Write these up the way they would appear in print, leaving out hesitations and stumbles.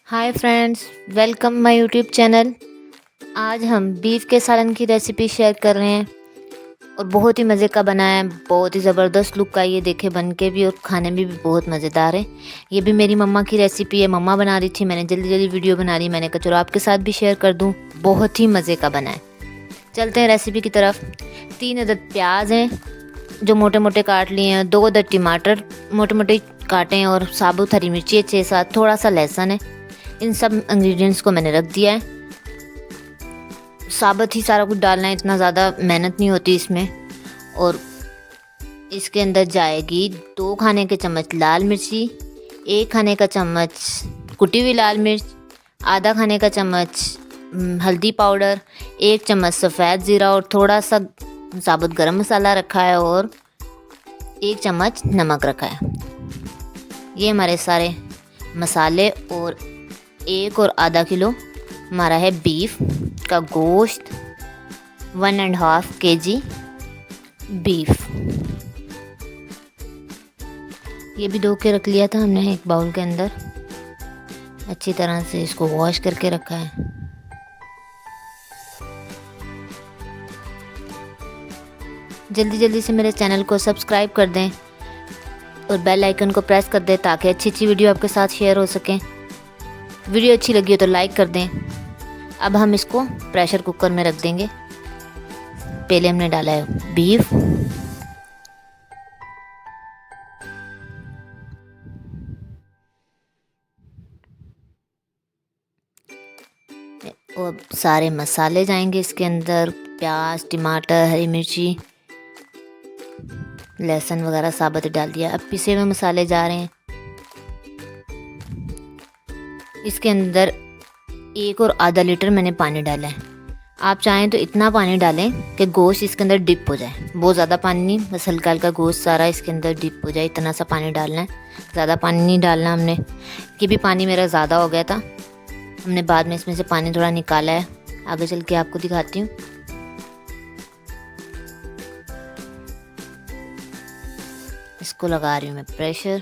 Hi friends, welcome my YouTube channel. आज हम beef के सालन की रेसिपी शेयर कर रहे हैं और बहुत ही मज़े का बना है। बहुत ही ज़बरदस्त लुक का ये देखे बन के भी और खाने में भी बहुत मज़ेदार है। ये भी मेरी मम्मा की रेसिपी है, मम्मा बना रही थी, मैंने जल्दी जल्दी वीडियो बना रही। मैंने कहा चलो आपके साथ भी शेयर कर दूँ। बहुत ही मज़े का बना है। चलते हैं रेसिपी की तरफ। 3 अदद प्याज हैं जो मोटे मोटे काट लिए हैं। 2 अदद टमाटर मोटे मोटे काटे हैं और साबुत हरी मिर्ची है 6-7। थोड़ा सा लहसुन है। इन सब इंग्रेडिएंट्स को मैंने रख दिया है। साबुत ही सारा कुछ डालना है, इतना ज़्यादा मेहनत नहीं होती इसमें। और इसके अंदर जाएगी 2 खाने के चम्मच लाल मिर्ची, 1 खाने का चम्मच कुटी हुई लाल मिर्च, आधा खाने का चम्मच हल्दी पाउडर, 1 चम्मच सफ़ेद ज़ीरा और थोड़ा सा साबुत गरम मसाला रखा है और 1 चम्मच नमक रखा है। ये हमारे सारे मसाले और 1 और आधा किलो हमारा है बीफ का गोश्त। 1.5 kg बीफ ये भी धो के रख लिया था हमने एक बाउल के अंदर। अच्छी तरह से इसको वॉश करके रखा है। जल्दी जल्दी से मेरे चैनल को सब्सक्राइब कर दें और बेल आइकन को प्रेस कर दें ताकि अच्छी अच्छी वीडियो आपके साथ शेयर हो सकें। वीडियो अच्छी लगी हो तो लाइक कर दें। अब हम इसको प्रेशर कुकर में रख देंगे। पहले हमने डाला है बीफ, और सारे मसाले जाएंगे इसके अंदर। प्याज, टमाटर, हरी मिर्ची, लहसुन वगैरह साबुत डाल दिया। अब पिसे हुए मसाले जा रहे हैं इसके अंदर। 1 और आधा लीटर मैंने पानी डाला है। आप चाहें तो इतना पानी डालें कि गोश्त इसके अंदर डिप हो जाए। बहुत ज़्यादा पानी नहीं, बस हल्का हल्का गोश्त सारा इसके अंदर डिप हो जाए, इतना सा पानी डालना है। ज़्यादा पानी नहीं डालना हमने, कि भी पानी मेरा ज़्यादा हो गया था। हमने बाद में इसमें से पानी थोड़ा निकाला है, आगे चल के आपको दिखाती हूँ। इसको लगा रही हूँ मैं प्रेशर।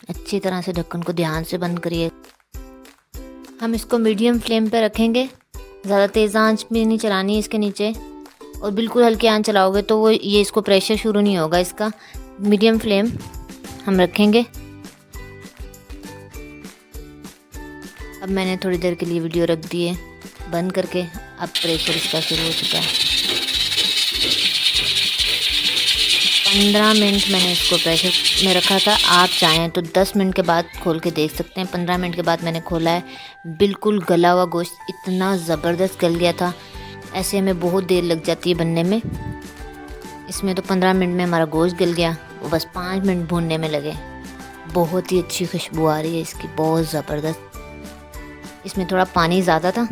अच्छी तरह से ढक्कन को ध्यान से बंद करिए। हम इसको मीडियम फ्लेम पे रखेंगे, ज़्यादा तेज़ आंच भी नहीं चलानी है इसके नीचे, और बिल्कुल हल्की आंच चलाओगे तो वो ये इसको प्रेशर शुरू नहीं होगा इसका। मीडियम फ्लेम हम रखेंगे। अब मैंने थोड़ी देर के लिए वीडियो रख दी है बंद करके। अब प्रेशर इसका शुरू हो चुका है। 15 मिनट मैंने इसको प्रेशर में रखा था। आप चाहें तो 10 मिनट के बाद खोल के देख सकते हैं। 15 मिनट के बाद मैंने खोला है, बिल्कुल गला हुआ गोश्त इतना ज़बरदस्त गल गया था। ऐसे हमें बहुत देर लग जाती है बनने में, इसमें तो 15 मिनट में हमारा गोश्त गल गया। वो बस 5 मिनट भूनने में लगे। बहुत ही अच्छी खुशबू आ रही है इसकी, बहुत ज़बरदस्त। इसमें थोड़ा पानी ज़्यादा था,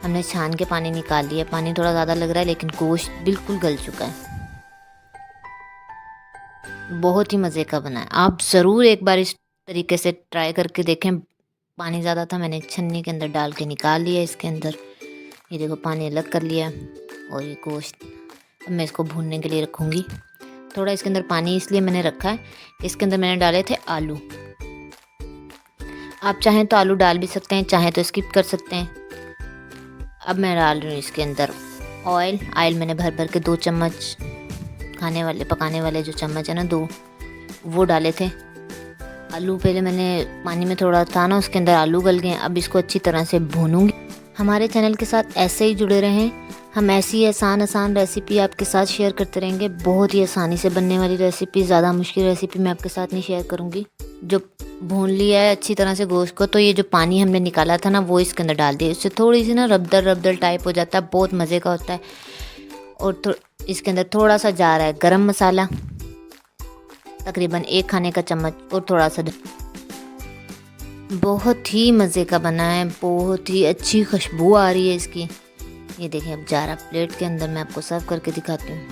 हमने छान के पानी निकाल लिया। पानी थोड़ा ज़्यादा लग रहा है लेकिन गोश्त बिल्कुल गल चुका है। बहुत ही मज़े का बना है। आप ज़रूर एक बार इस तरीके से ट्राई करके देखें। पानी ज़्यादा था, मैंने छन्नी के अंदर डाल के निकाल लिया इसके अंदर। ये देखो पानी अलग कर लिया। और ये गोश्त अब मैं इसको भूनने के लिए रखूँगी। थोड़ा इसके अंदर पानी इसलिए मैंने रखा है कि इसके अंदर मैंने डाले थे आलू। आप चाहें तो आलू डाल भी सकते हैं, चाहें तो स्किप कर सकते हैं। अब मैं डाल रही हूँ इसके अंदर ऑयल। मैंने भर भर के 2 चम्मच खाने वाले पकाने वाले जो चम्मच है ना 2, वो डाले थे। आलू पहले मैंने पानी में थोड़ा था ना, उसके अंदर आलू गल गए। अब इसको अच्छी तरह से भूनूंगी। हमारे चैनल के साथ ऐसे ही जुड़े रहें। हम ऐसी आसान रेसिपी आपके साथ शेयर करते रहेंगे। बहुत ही आसानी से बनने वाली रेसिपी, ज़्यादा मुश्किल रेसिपी मैं आपके साथ नहीं शेयर करूँगी। जो भून लिया है अच्छी तरह से गोश्त को, तो ये जो पानी हमने निकाला था ना वो इसके अंदर डाल दिया। इससे थोड़ी सी ना रबदल टाइप हो जाता है, बहुत मज़े का होता है। और इसके अंदर थोड़ा सा जा रहा है गरम मसाला, तकरीबन 1 खाने का चम्मच, और थोड़ा सा। बहुत ही मज़े का बना है, बहुत ही अच्छी खुशबू आ रही है इसकी। ये देखिए अब जा रहा प्लेट के अंदर, मैं आपको सर्व करके दिखाती हूँ।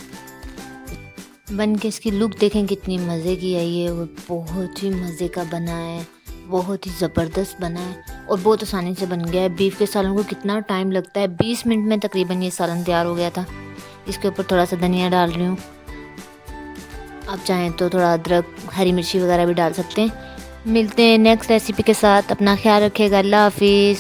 बन के इसकी लुक देखें कितनी मज़े की आई है। वो बहुत ही मज़े का बना है, बहुत ही ज़बरदस्त बना है और बहुत आसानी से बन गया है। बीफ के सालन को कितना टाइम लगता है, 20 मिनट में तकरीबन ये सालन तैयार हो गया था। इसके ऊपर थोड़ा सा धनिया डाल रही हूँ। आप चाहें तो थोड़ा अदरक, हरी मिर्ची वगैरह भी डाल सकते हैं। मिलते हैं नेक्स्ट रेसिपी के साथ। अपना ख्याल रखिएगा। अल्लाह हाफिज़।